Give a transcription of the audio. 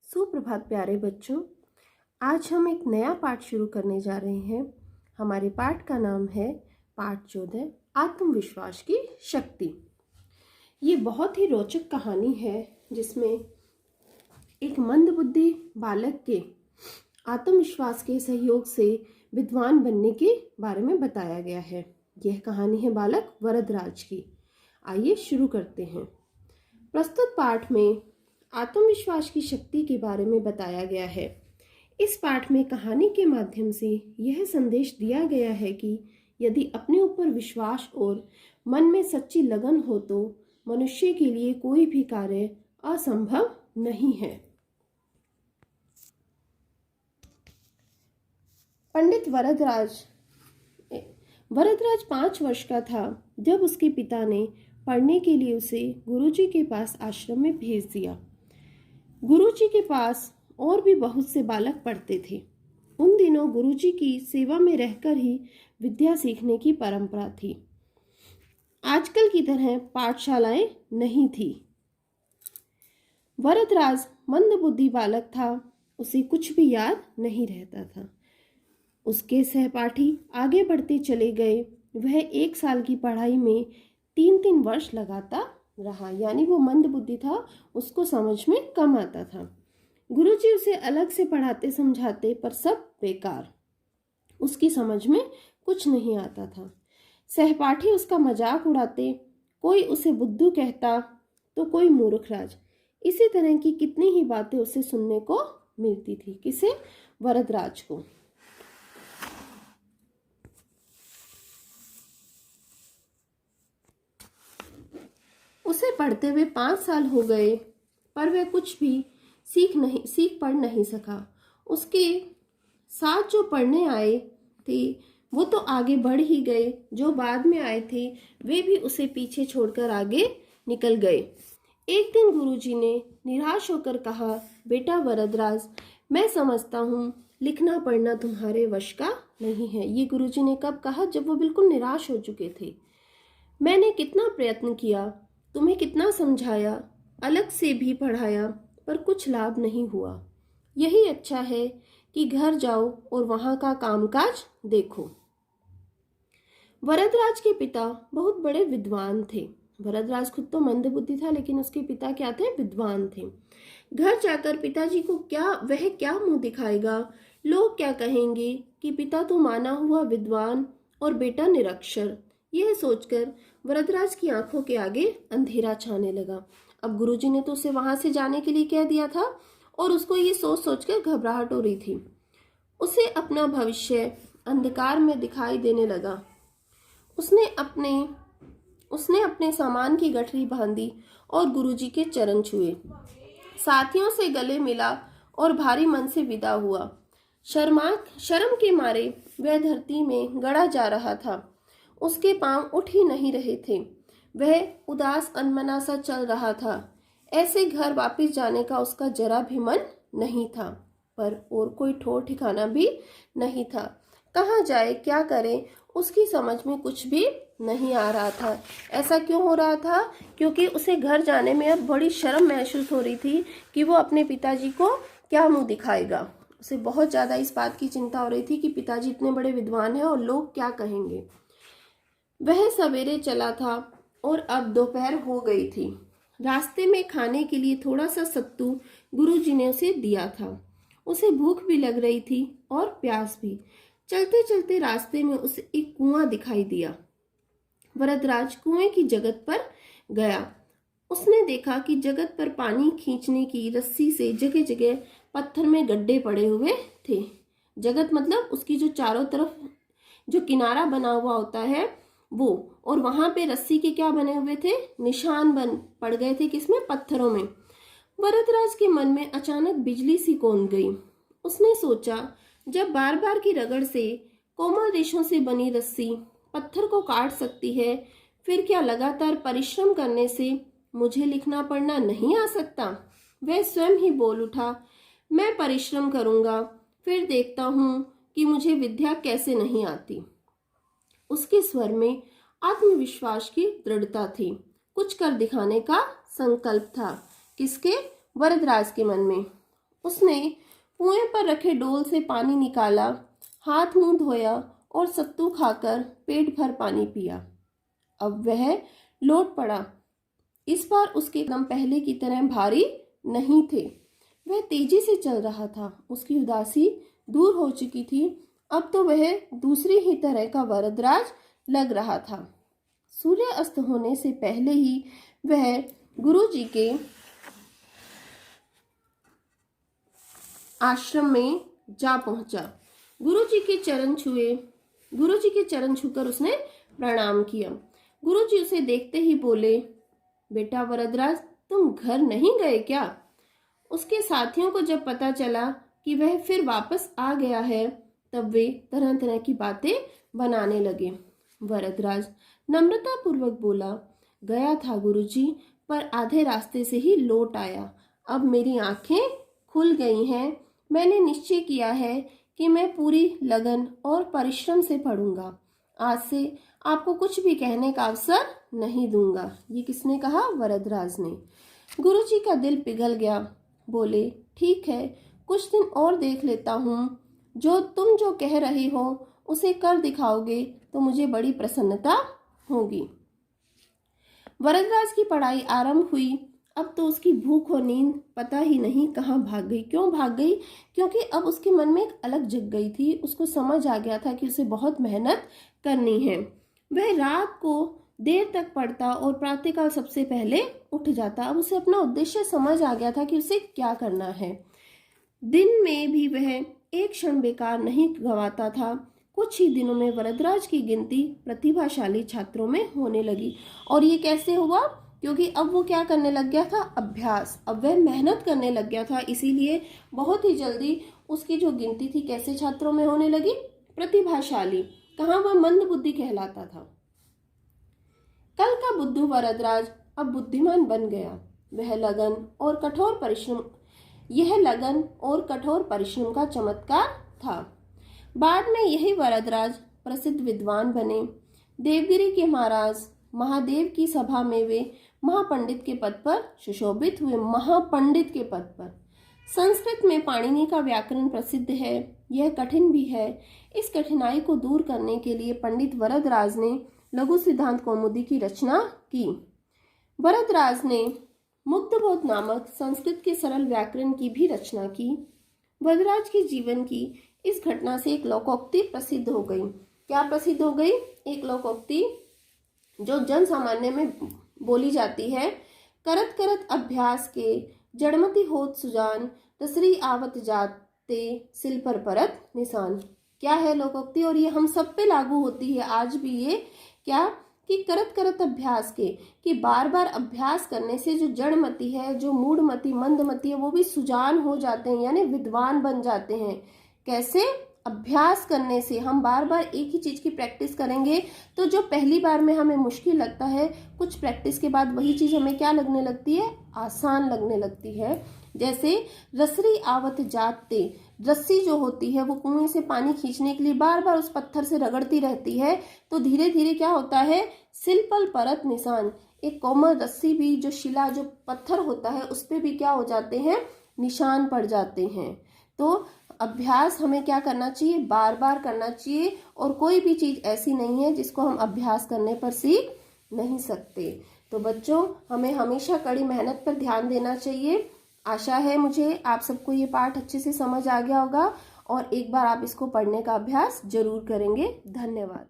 सुप्रभात प्यारे बच्चों। आज हम एक नया पाठ शुरू करने जा रहे हैं। हमारे पाठ का नाम है पाठ 14 आत्मविश्वास की शक्ति। ये बहुत ही रोचक कहानी है जिसमें एक मंदबुद्धि बालक के आत्मविश्वास के सहयोग से विद्वान बनने के बारे में बताया गया है। यह कहानी है बालक वरदराज की। आइए शुरू करते हैं। प्रस्तुत पाठ में आत्मविश्वास की शक्ति के बारे में बताया गया है। इस पाठ में कहानी के माध्यम से यह संदेश दिया गया है कि यदि अपने ऊपर विश्वास और मन में सच्ची लगन हो तो मनुष्य के लिए कोई भी कार्य असंभव नहीं है। पंडित वरदराज 5 वर्ष का था जब उसके पिता ने पढ़ने के लिए उसे गुरुजी के पास आश्रम में भेज दिया। गुरुजी के पास और भी बहुत से बालक पढ़ते थे। उन दिनों गुरुजी की सेवा में रहकर ही विद्या सीखने की परंपरा थी। आजकल की तरह पाठशालाएं नहीं थी। वरदराज मंदबुद्धि बालक था। उसे कुछ भी याद नहीं रहता था। उसके सहपाठी आगे बढ़ते चले गए। वह 1 साल की पढ़ाई में 3 वर्ष लगाता रहा। यानी वो मंदबुद्धि था, उसको समझ में कम आता था। गुरुजी उसे अलग से पढ़ाते समझाते पर सब बेकार। उसकी समझ में कुछ नहीं आता था। सहपाठी उसका मजाक उड़ाते, कोई उसे बुद्धू कहता तो कोई मूर्खराज। इसी तरह की कितनी ही बातें उसे सुनने को मिलती थी। किसे? वरदराज को। उसे पढ़ते हुए 5 साल हो गए पर वह कुछ भी सीख पढ़ नहीं सका। उसके साथ जो पढ़ने आए थे वो तो आगे बढ़ ही गए, जो बाद में आए थे वे भी उसे पीछे छोड़कर आगे निकल गए। एक दिन गुरुजी ने निराश होकर कहा, बेटा वरदराज, मैं समझता हूँ लिखना पढ़ना तुम्हारे वश का नहीं है। ये गुरुजी ने कब कहा? जब वो बिल्कुल निराश हो चुके थे। मैंने कितना प्रयत्न किया, तुम्हें कितना समझाया, अलग से भी पढ़ाया, पर कुछ लाभ नहीं हुआ। यही अच्छा है कि घर जाओ और वहां का कामकाज देखो। वरदराज के पिता बहुत बड़े विद्वान थे। वरदराज खुद तो मंदबुद्धि था, लेकिन उसके पिता क्या थे? विद्वान थे। घर जाकर पिताजी को वह क्या मुंह दिखाएगा? लोग क्या कहेंगे कि पिता तो माना हुआ विद्वान और बेटा निरक्षर। यह सोचकर वरदराज की आंखों के आगे अंधेरा छाने लगा। अब गुरुजी ने तो उसे वहां से जाने के लिए कह दिया था और उसको ये सोच सोचकर घबराहट हो रही थी। उसे अपना भविष्य अंधकार में दिखाई देने लगा। उसने अपने सामान की गठरी बांधी और गुरुजी के चरण छुए, साथियों से गले मिला और भारी मन से विदा हुआ। शर्म के मारे वह धरती में गड़ा जा रहा था। उसके पांव उठ ही नहीं रहे थे। वह उदास अनमना सा चल रहा था। ऐसे घर वापस जाने का उसका जरा भी मन नहीं था, पर और कोई ठौर ठिकाना भी नहीं था। कहाँ जाए, क्या करे, उसकी समझ में कुछ भी नहीं आ रहा था। ऐसा क्यों हो रहा था? क्योंकि उसे घर जाने में अब बड़ी शर्म महसूस हो रही थी कि वो अपने पिताजी को क्या मुंह दिखाएगा। उसे बहुत ज्यादा इस बात की चिंता हो रही थी कि पिताजी इतने बड़े विद्वान हैं और लोग क्या कहेंगे। वह सवेरे चला था और अब दोपहर हो गई थी। रास्ते में खाने के लिए थोड़ा सा सत्तू गुरुजी ने उसे दिया था। उसे भूख भी लग रही थी और प्यास भी। चलते चलते रास्ते में उसे एक कुआं दिखाई दिया। वरदराज कुएं की जगत पर गया। उसने देखा कि जगत पर पानी खींचने की रस्सी से जगह जगह पत्थर में गड्ढे पड़े हुए थे। जगत मतलब उसकी जो चारों तरफ जो किनारा बना हुआ होता है वो, और वहां पे रस्सी के क्या बने हुए थे? निशान पड़ गए थे। किसमें? पत्थरों में। वरदराज के मन में अचानक बिजली सी कौंध गई। उसने सोचा, जब बार बार की रगड़ से कोमल रेशों से बनी रस्सी पत्थर को काट सकती है, फिर क्या लगातार परिश्रम करने से मुझे लिखना पढ़ना नहीं आ सकता? वह स्वयं ही बोल उठा, मैं परिश्रम करूंगा, फिर देखता हूं कि मुझे विद्या कैसे नहीं आती। उसके स्वर में आत्मविश्वास की दृढ़ता थी। कुछ कर दिखाने का संकल्प था। किसके? वरदराज के मन में। उसने कुएं पर रखे डोल से पानी निकाला, हाथ मुंह धोया और सत्तू खाकर पेट भर पानी पिया। अब वह लौट पड़ा। इस बार उसके कदम पहले की तरह भारी नहीं थे। वह तेजी से चल रहा था। उसकी उदासी दूर हो चुकी थी। अब तो वह दूसरी ही तरह का वरदराज लग रहा था। सूर्य अस्त होने से पहले ही वह गुरुजी के आश्रम में जा पहुंचा। गुरुजी के चरण छूकर उसने प्रणाम किया। गुरुजी उसे देखते ही बोले, बेटा वरदराज, तुम घर नहीं गए क्या? उसके साथियों को जब पता चला कि वह फिर वापस आ गया है, तब वे तरह तरह की बातें बनाने लगे। वरदराज नम्रता पूर्वक बोला, गया था गुरुजी, पर आधे रास्ते से ही लौट आया। अब मेरी आंखें खुल गई हैं। मैंने निश्चय किया है कि मैं पूरी लगन और परिश्रम से पढ़ूंगा। आज से आपको कुछ भी कहने का अवसर नहीं दूंगा। ये किसने कहा? वरदराज ने। गुरुजी का दिल पिघल गया। बोले, ठीक है, कुछ दिन और देख लेता हूँ। तुम जो कह रहे हो उसे कर दिखाओगे तो मुझे बड़ी प्रसन्नता होगी। वरदराज की पढ़ाई आरंभ हुई। अब तो उसकी भूख और नींद पता ही नहीं कहाँ भाग गई। क्यों भाग गई? क्योंकि अब उसके मन में एक अलग जग गई थी। उसको समझ आ गया था कि उसे बहुत मेहनत करनी है। वह रात को देर तक पढ़ता और प्रातःकाल सबसे पहले उठ जाता। अब उसे अपना उद्देश्य समझ आ गया था कि उसे क्या करना है। दिन में भी वह एक क्षण बेकार नहीं गंवाता था। कुछ ही दिनों में वरदराज की गिनती प्रतिभाशाली छात्रों में होने लगी। और ये कैसे हुआ? क्योंकि अब वो क्या करने लग गया था? अभ्यास। अब वह मेहनत करने लग गया था, इसीलिए बहुत ही जल्दी उसकी जो गिनती थी कैसे छात्रों में होने लगी? प्रतिभाशाली। कहाँ? वह मंद बुद्धि कहलाता था। कल का बुद्धू वरदराज अब बुद्धिमान बन गया। यह लगन और कठोर परिश्रम का चमत्कार था। बाद में यही वरदराज प्रसिद्ध विद्वान बने। देवगिरी के महाराज महादेव की सभा में वे महापंडित के पद पर सुशोभित हुए। महापंडित के पद पर। संस्कृत में पाणिनि का व्याकरण प्रसिद्ध है। यह कठिन भी है। इस कठिनाई को दूर करने के लिए पंडित वरदराज ने लघु सिद्धांत कौमुदी की रचना की। वरदराज ने मुग्धबोध नामक संस्कृत के सरल व्याकरण की भी रचना की। वरदराज के जीवन की इस घटना से एक लोकोक्ति प्रसिद्ध हो गई। क्या प्रसिद्ध हो गई? एक लोकोक्ति जो जन सामान्य में बोली जाती है। करत करत अभ्यास के जड़मति होत सुजान, रसरी आवत जाते सिल पर परत निशान। क्या है लोकोक्ति? और ये हम सब पे लागू होती है आज भी। ये क्या कि करत करत अभ्यास के, कि बार बार अभ्यास करने से जो जड़मति है, जो मूढ़मति मंदमति है, वो भी सुजान हो जाते हैं, यानी विद्वान बन जाते हैं। कैसे? अभ्यास करने से। हम बार बार एक ही चीज की प्रैक्टिस करेंगे तो जो पहली बार में हमें मुश्किल लगता है, कुछ प्रैक्टिस के बाद वही चीज हमें क्या लगने लगती है? आसान लगने लगती है। जैसे रसरी आवत जाते, रस्सी जो होती है वो कुएं से पानी खींचने के लिए बार बार उस पत्थर से रगड़ती रहती है, तो धीरे धीरे क्या होता है? सिलपल परत निशान। एक कोमल रस्सी भी, जो शिला, जो पत्थर होता है, उस पे भी क्या हो जाते हैं? निशान पड़ जाते हैं। तो अभ्यास हमें क्या करना चाहिए? बार बार करना चाहिए। और कोई भी चीज ऐसी नहीं है जिसको हम अभ्यास करने पर सीख नहीं सकते। तो बच्चों, हमें हमेशा कड़ी मेहनत पर ध्यान देना चाहिए। आशा है मुझे आप सबको ये पाठ अच्छे से समझ आ गया होगा और एक बार आप इसको पढ़ने का अभ्यास जरूर करेंगे। धन्यवाद।